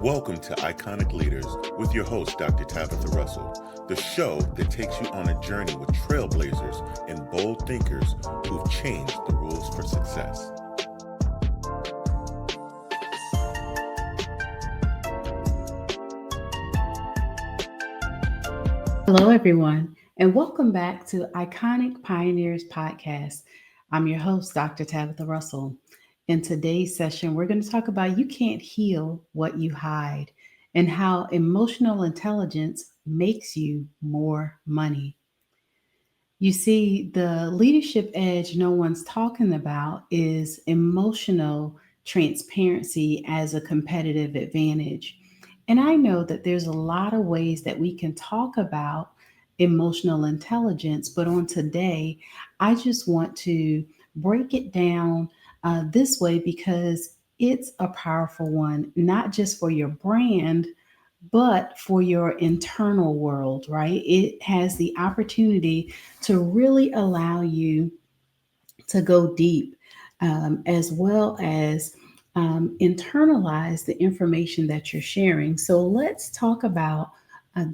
Welcome to Iconic Leaders with your host, Dr. Tabatha Russell, the show that takes you on a journey with trailblazers and bold thinkers who've changed the rules for success. Hello, everyone, and welcome back to Iconic Pioneers Podcast. I'm your host, Dr. Tabatha Russell. In today's session, we're going to talk about you can't heal what you hide and how emotional intelligence makes you more money. You see, the leadership edge no one's talking about is emotional transparency as a competitive advantage. And I know that there's a lot of ways that we can talk about emotional intelligence, but on today, I just want to break it down this way because it's a powerful one, not just for your brand, but for your internal world, right? It has the opportunity to really allow you to go deep, as well as internalize the information that you're sharing. So let's talk about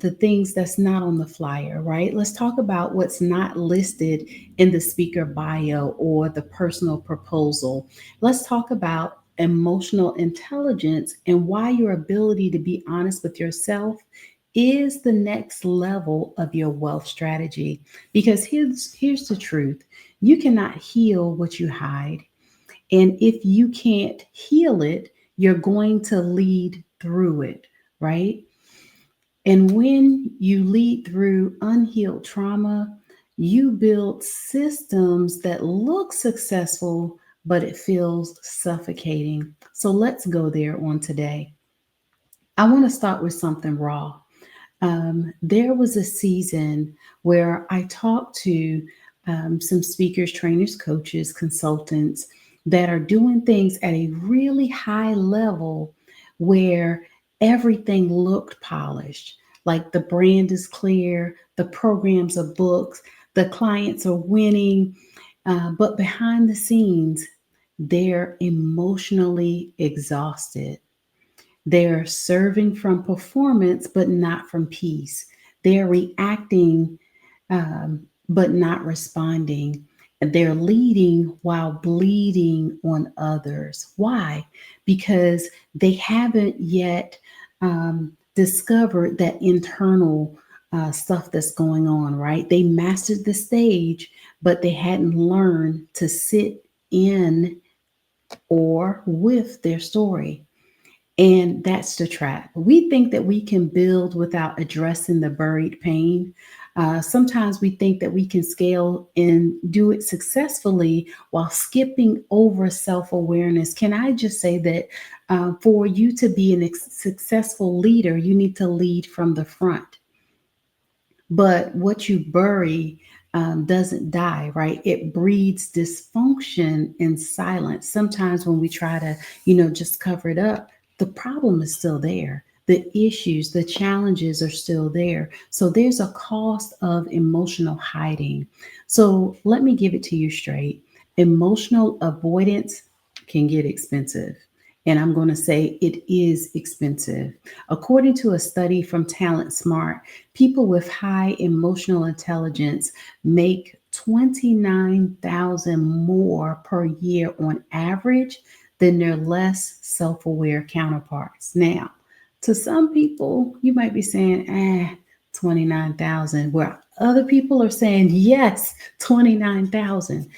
the things that's not on the flyer, right? Let's talk about what's not listed in the speaker bio or the personal proposal. Let's talk about emotional intelligence and why your ability to be honest with yourself is the next level of your wealth strategy. Because here's the truth: you cannot heal what you hide. And if you can't heal it, you're going to lead through it, right? And when you lead through unhealed trauma, you build systems that look successful, but it feels suffocating. So let's go there on today. I want to start with something raw. There was a season where I talked to some speakers, trainers, coaches, consultants that are doing things at a really high level where everything looked polished. Like the brand is clear, the programs are booked, the clients are winning, but behind the scenes, they're emotionally exhausted. They're serving from performance, but not from peace. They're reacting, but not responding. They're leading while bleeding on others. Why? Because they haven't yet discovered that internal stuff that's going on, right? They mastered the stage, but they hadn't learned to sit in or with their story. And that's the trap. We think that we can build without addressing the buried pain. Sometimes we think that we can scale and do it successfully while skipping over self awareness. Can I just say that for you to be a successful leader, you need to lead from the front. But what you bury doesn't die, right? It breeds dysfunction in silence. Sometimes when we try to, just cover it up, the problem is still there. The issues, the challenges are still there. So there's a cost of emotional hiding. So let me give it to you straight. Emotional avoidance can get expensive. And I'm going to say it is expensive. According to a study from Talent Smart, people with high emotional intelligence make 29,000 more per year on average than their less self-aware counterparts. Now, to some people, you might be saying, 29,000, where other people are saying, yes, 29,000.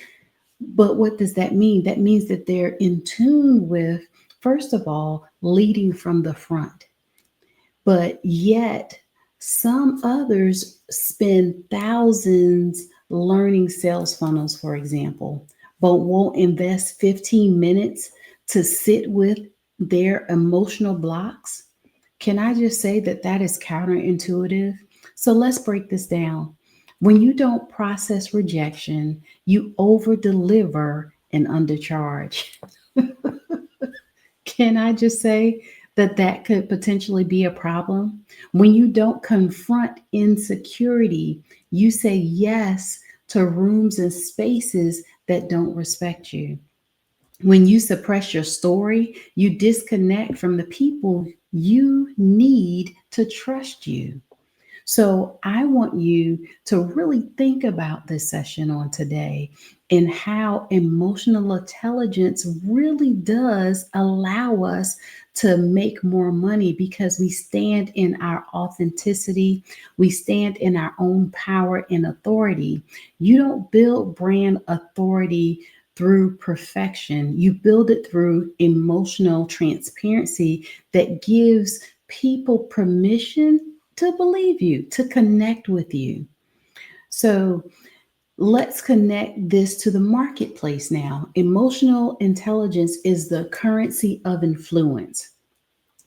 But what does that mean? That means that they're in tune with, first of all, leading from the front. But yet, some others spend thousands learning sales funnels, for example, but won't invest 15 minutes to sit with their emotional blocks. Can I just say that that is counterintuitive? So let's break this down. When you don't process rejection, you over deliver and undercharge. Can I just say that that could potentially be a problem? When you don't confront insecurity, you say yes to rooms and spaces that don't respect you. When you suppress your story, you disconnect from the people you need to trust you. So I want you to really think about this session on today and how emotional intelligence really does allow us to make more money because we stand in our authenticity, we stand in our own power and authority. You don't build brand authority through perfection. You build it through emotional transparency that gives people permission to believe you, to connect with you. So let's connect this to the marketplace now. Emotional intelligence is the currency of influence,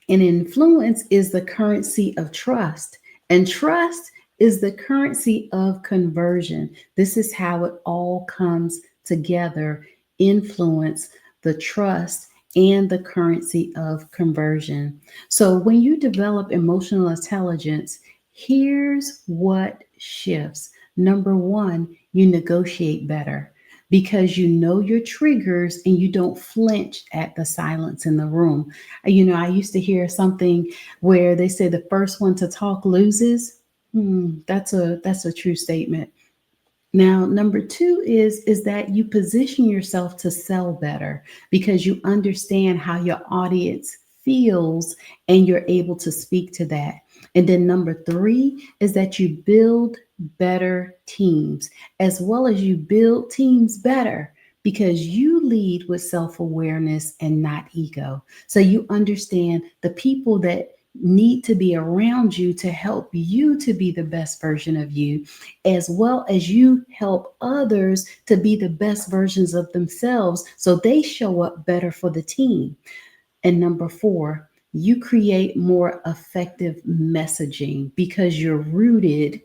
and influence is the currency of trust, and trust is the currency of conversion. This is how it all comes together: influence, the trust, and the currency of conversion. So, when you develop emotional intelligence, here's what shifts. Number one, you negotiate better because you know your triggers and you don't flinch at the silence in the room. I used to hear something where they say the first one to talk loses. That's a true statement. Now, number two is that you position yourself to sell better because you understand how your audience feels and you're able to speak to that. And then number three is that you build better teams, as well as you build teams better because you lead with self-awareness and not ego. So you understand the people that need to be around you to help you to be the best version of you, as well as you help others to be the best versions of themselves so they show up better for the team. And number four, you create more effective messaging because you're rooted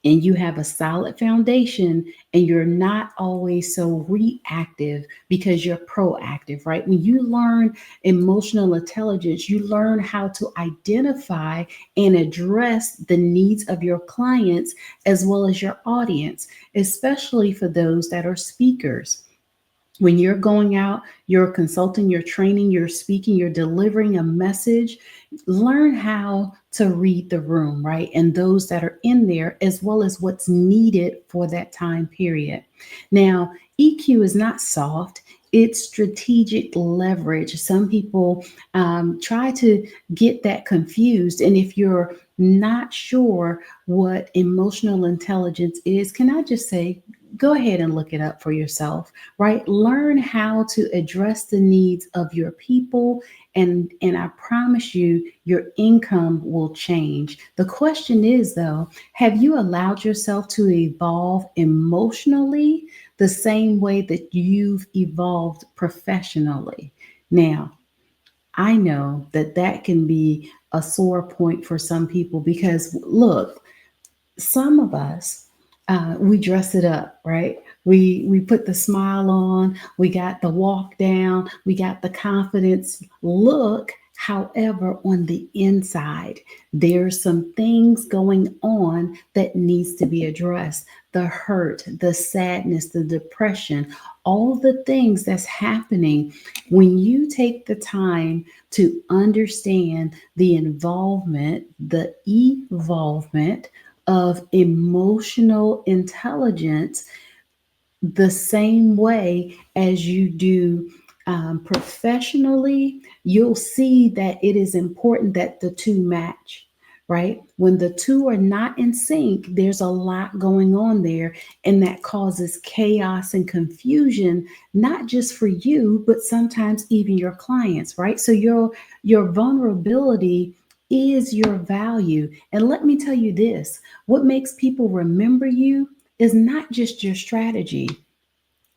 and you have a solid foundation and you're not always so reactive because you're proactive, right? When you learn emotional intelligence, you learn how to identify and address the needs of your clients as well as your audience, especially for those that are speakers. When you're going out, you're consulting, you're training, you're speaking, you're delivering a message, learn how to read the room, right? And those that are in there, as well as what's needed for that time period. Now, EQ is not soft. It's strategic leverage. Some people try to get that confused. And if you're not sure what emotional intelligence is, can I just say, go ahead and look it up for yourself, right? Learn how to address the needs of your people, and I promise you your income will change. The question is though, have you allowed yourself to evolve emotionally the same way that you've evolved professionally? Now, I know that that can be a sore point for some people because look, some of us, we dress it up, right? We put the smile on, we got the walk down, we got the confidence look. However, on the inside, there's some things going on that needs to be addressed: the hurt, the sadness, the depression, all the things that's happening. When you take the time to understand the involvement, the evolvement of emotional intelligence the same way as you do professionally, you'll see that it is important that the two match, right? When the two are not in sync, there's a lot going on there, and that causes chaos and confusion, not just for you, but sometimes even your clients, right? So your vulnerability is your value. And let me tell you this, what makes people remember you is not just your strategy,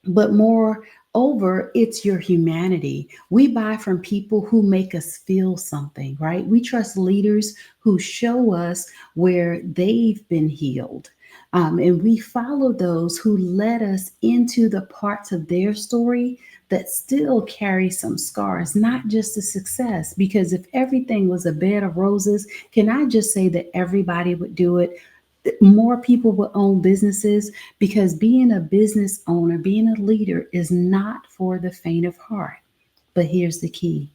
but moreover, it's your humanity. We buy from people who make us feel something, right? We trust leaders who show us where they've been healed. And we follow those who led us into the parts of their story that still carry some scars, not just the success. Because if everything was a bed of roses, can I just say that everybody would do it? More people will own businesses because being a business owner, being a leader is not for the faint of heart. But here's the key: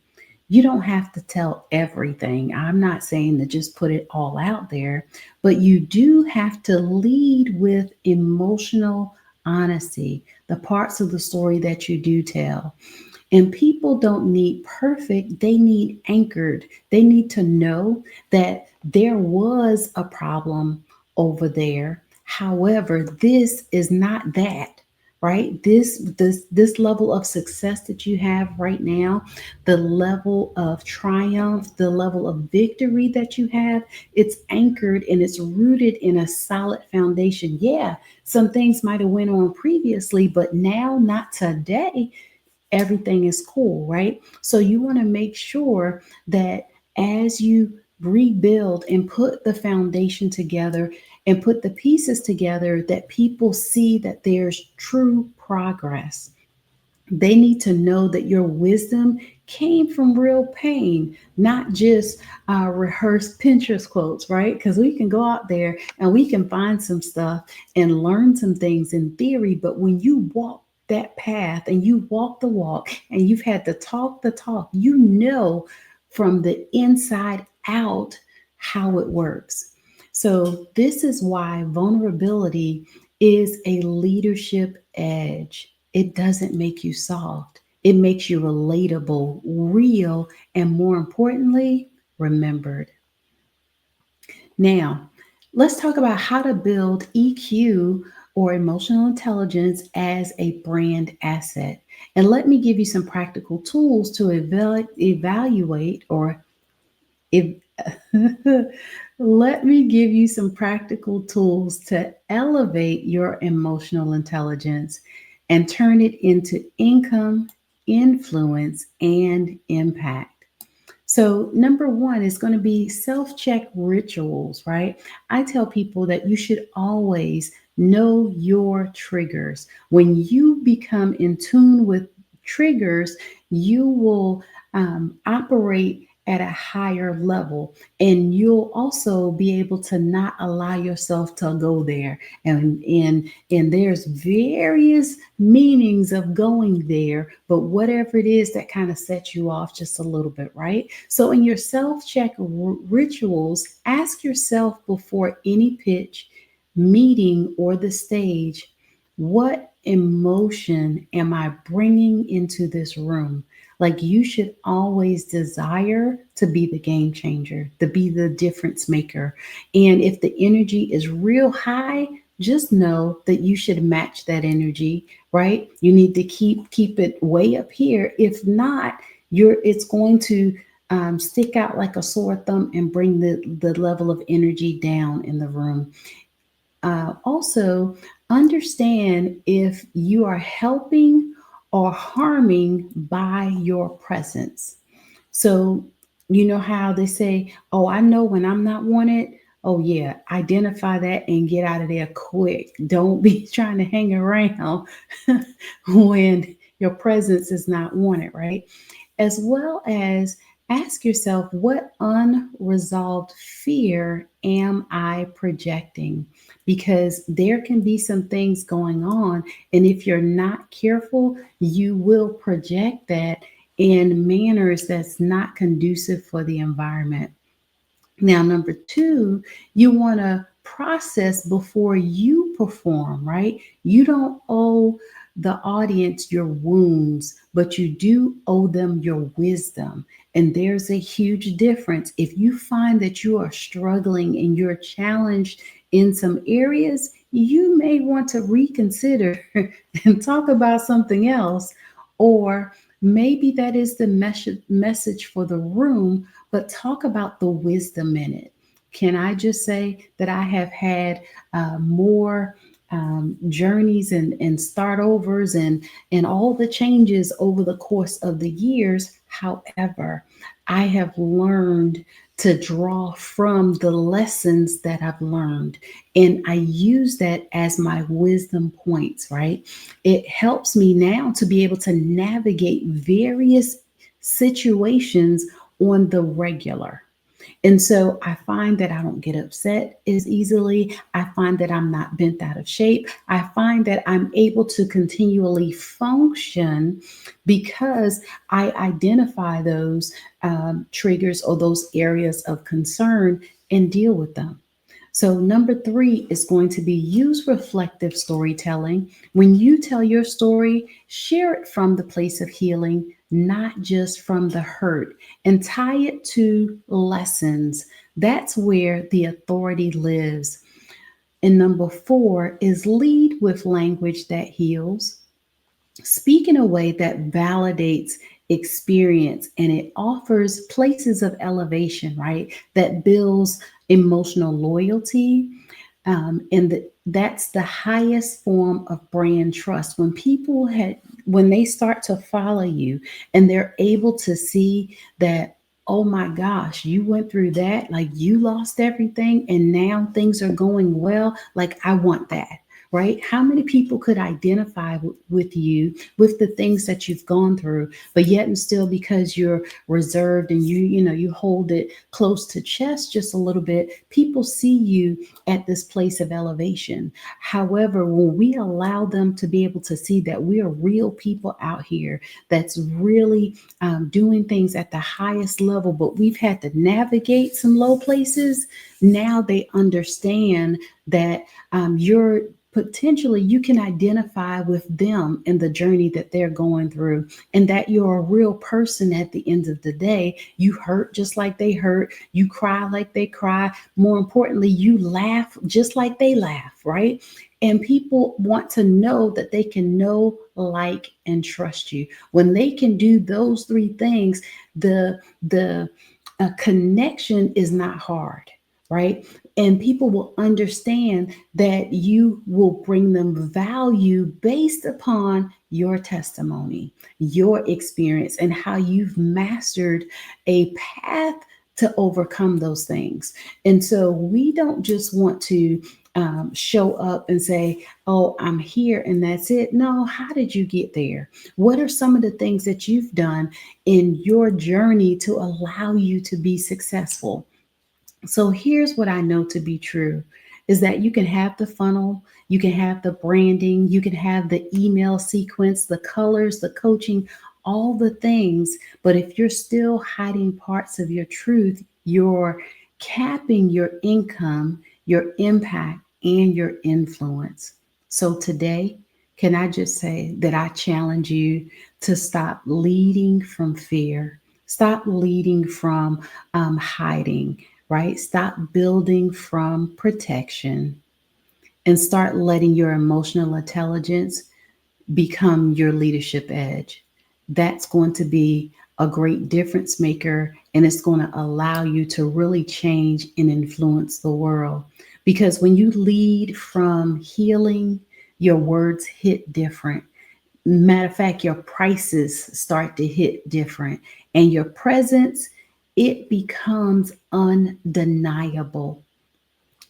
You don't have to tell everything. I'm not saying to just put it all out there, but you do have to lead with emotional honesty, the parts of the story that you do tell. And people don't need perfect, they need anchored. They need to know that there was a problem over there. However, this is not that. Right? This level of success that you have right now, the level of triumph, the level of victory that you have, it's anchored and it's rooted in a solid foundation. Yeah, some things might have went on previously, but now, not today, everything is cool, right? So you want to make sure that as you rebuild and put the foundation together and put the pieces together, that people see that there's true progress. They need to know that your wisdom came from real pain, not just rehearsed Pinterest quotes, right? Because we can go out there and we can find some stuff and learn some things in theory, but when you walk that path and you walk the walk and you've had to talk the talk, you know from the inside out how it works. So, this is why vulnerability is a leadership edge. It doesn't make you soft, it makes you relatable, real, and more importantly, remembered. Now, let's talk about how to build EQ or emotional intelligence as a brand asset. And let me give you some practical tools to evaluate or if let me give you some practical tools to elevate your emotional intelligence and turn it into income, influence, and impact. So, number one is going to be self check rituals, right? I tell people that you should always know your triggers. When you become in tune with triggers, you will operate at a higher level, and you'll also be able to not allow yourself to go there. And there's various meanings of going there, but whatever it is that kind of sets you off just a little bit, right? So in your self-check rituals, ask yourself before any pitch, meeting, or the stage, what emotion am I bringing into this room? Like, you should always desire to be the game changer, to be the difference maker. And if the energy is real high, just know that you should match that energy, right? You need to keep it way up here. If not, it's going to stick out like a sore thumb and bring the level of energy down in the room. Also, understand if you are helping or harming by your presence. So, you know how they say, oh, I know when I'm not wanted. Oh, yeah, identify that and get out of there quick. Don't be trying to hang around when your presence is not wanted, right? As well as ask yourself, what unresolved fear am I projecting? Because there can be some things going on. And if you're not careful, you will project that in manners that's not conducive for the environment. Now, number two, you want to process before you perform, right? You don't owe the audience your wounds, but you do owe them your wisdom. And there's a huge difference. If you find that you are struggling and you're challenged in some areas, you may want to reconsider and talk about something else. Or maybe that is the message for the room, but talk about the wisdom in it. Can I just say that I have had more journeys and start overs and all the changes over the course of the years. However, I have learned to draw from the lessons that I've learned. And I use that as my wisdom points, right? It helps me now to be able to navigate various situations on the regular. And so I find that I don't get upset as easily. I find that I'm not bent out of shape. I find that I'm able to continually function because I identify those triggers or those areas of concern and deal with them. So, number three is going to be use reflective storytelling. When you tell your story, share it from the place of healing, not just from the hurt, and tie it to lessons. That's where the authority lives. And number four is lead with language that heals. Speak in a way that validates experience and it offers places of elevation, right? That builds emotional loyalty. That's the highest form of brand trust. When they start to follow you and they're able to see that, oh my gosh, you went through that, like you lost everything and now things are going well. Like, I want that. Right? How many people could identify with you with the things that you've gone through, but yet and still because you're reserved and you hold it close to chest just a little bit, people see you at this place of elevation. However, when we allow them to be able to see that we are real people out here that's really doing things at the highest level, but we've had to navigate some low places, now they understand that you're potentially you can identify with them in the journey that they're going through and that you're a real person at the end of the day. You hurt just like they hurt, you cry like they cry, more importantly you laugh just like they laugh, right? And people want to know that they can know, like, and trust you. When they can do those three things, the connection is not hard, right? And people will understand that you will bring them value based upon your testimony, your experience, and how you've mastered a path to overcome those things. And so we don't just want to show up and say, oh, I'm here and that's it. No, how did you get there? What are some of the things that you've done in your journey to allow you to be successful? So here's what I know to be true is that you can have the funnel, you can have the branding, you can have the email sequence, the colors, the coaching, all the things. But if you're still hiding parts of your truth, you're capping your income, your impact, and your influence. So today, can I just say that I challenge you to stop leading from fear, stop leading from hiding, right? Stop building from protection and start letting your emotional intelligence become your leadership edge. That's going to be a great difference maker and it's going to allow you to really change and influence the world. Because when you lead from healing, your words hit different. Matter of fact, your prices start to hit different and your presence, it becomes undeniable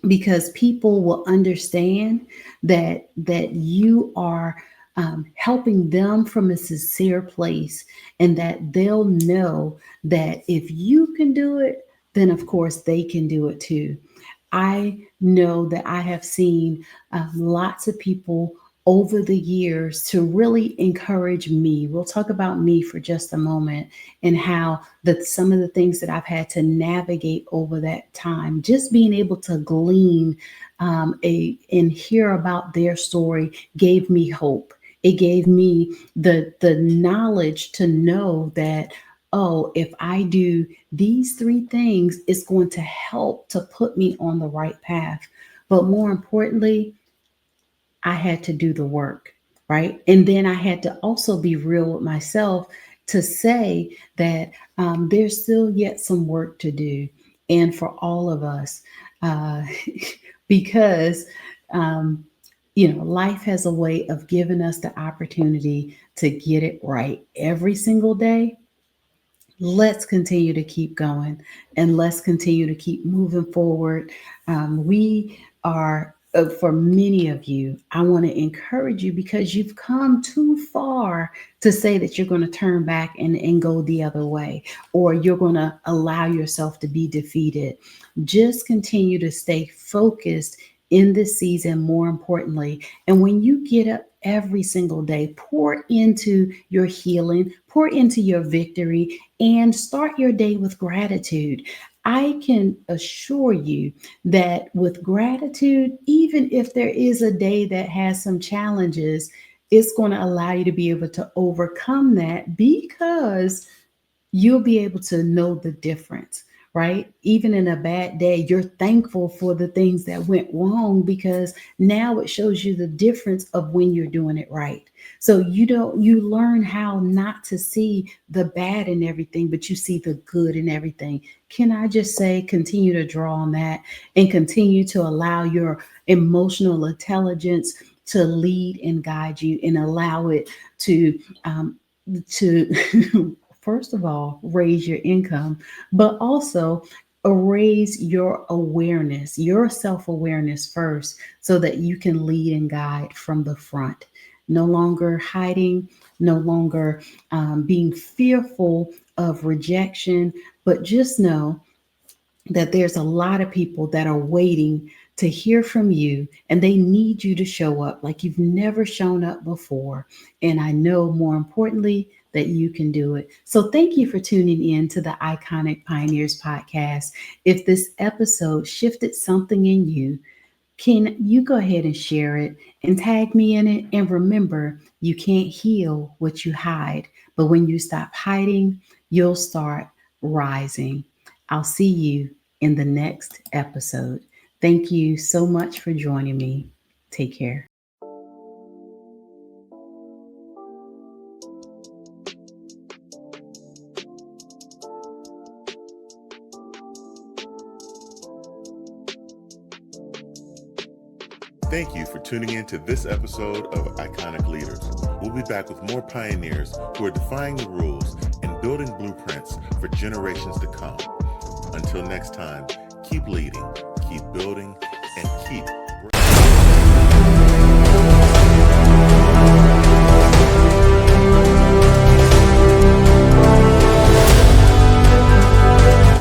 because people will understand that you are helping them from a sincere place and that they'll know that if you can do it, then of course they can do it too. I know that I have seen lots of people over the years to really encourage me. We'll talk about me for just a moment and how some of the things that I've had to navigate over that time, just being able to glean and hear about their story gave me hope. It gave me the knowledge to know that, oh, if I do these three things, it's going to help to put me on the right path. But more importantly, I had to do the work, right? And then I had to also be real with myself to say that there's still yet some work to do. And for all of us, uh, because, um, life has a way of giving us the opportunity to get it right every single day. Let's continue to keep going and let's continue to keep moving forward. We are For many of you, I want to encourage you because you've come too far to say that you're going to turn back and go the other way, or you're going to allow yourself to be defeated. Just continue to stay focused in this season, more importantly. And when you get up every single day, pour into your healing, pour into your victory, and start your day with gratitude. I can assure you that with gratitude, even if there is a day that has some challenges, it's going to allow you to be able to overcome that because you'll be able to know the difference, right? Even in a bad day, you're thankful for the things that went wrong because now it shows you the difference of when you're doing it right. So you learn how not to see the bad in everything, but you see the good in everything. Can I just say, continue to draw on that and continue to allow your emotional intelligence to lead and guide you and allow it um, to first of all, raise your income, but also raise your awareness, your self awareness first, so that you can lead and guide from the front. No longer hiding, no longer being fearful of rejection, but just know that there's a lot of people that are waiting to hear from you and they need you to show up like you've never shown up before. And I know more importantly that you can do it. So thank you for tuning in to the Iconic Pioneers podcast. If this episode shifted something in you, can you go ahead and share it and tag me in it? And remember, you can't heal what you hide, but when you stop hiding, you'll start rising. I'll see you in the next episode. Thank you so much for joining me. Take care. Thank you for tuning in to this episode of Iconic Leaders. We'll be back with more pioneers who are defying the rules and building blueprints for generations to come. Until next time, keep leading, keep building, and keep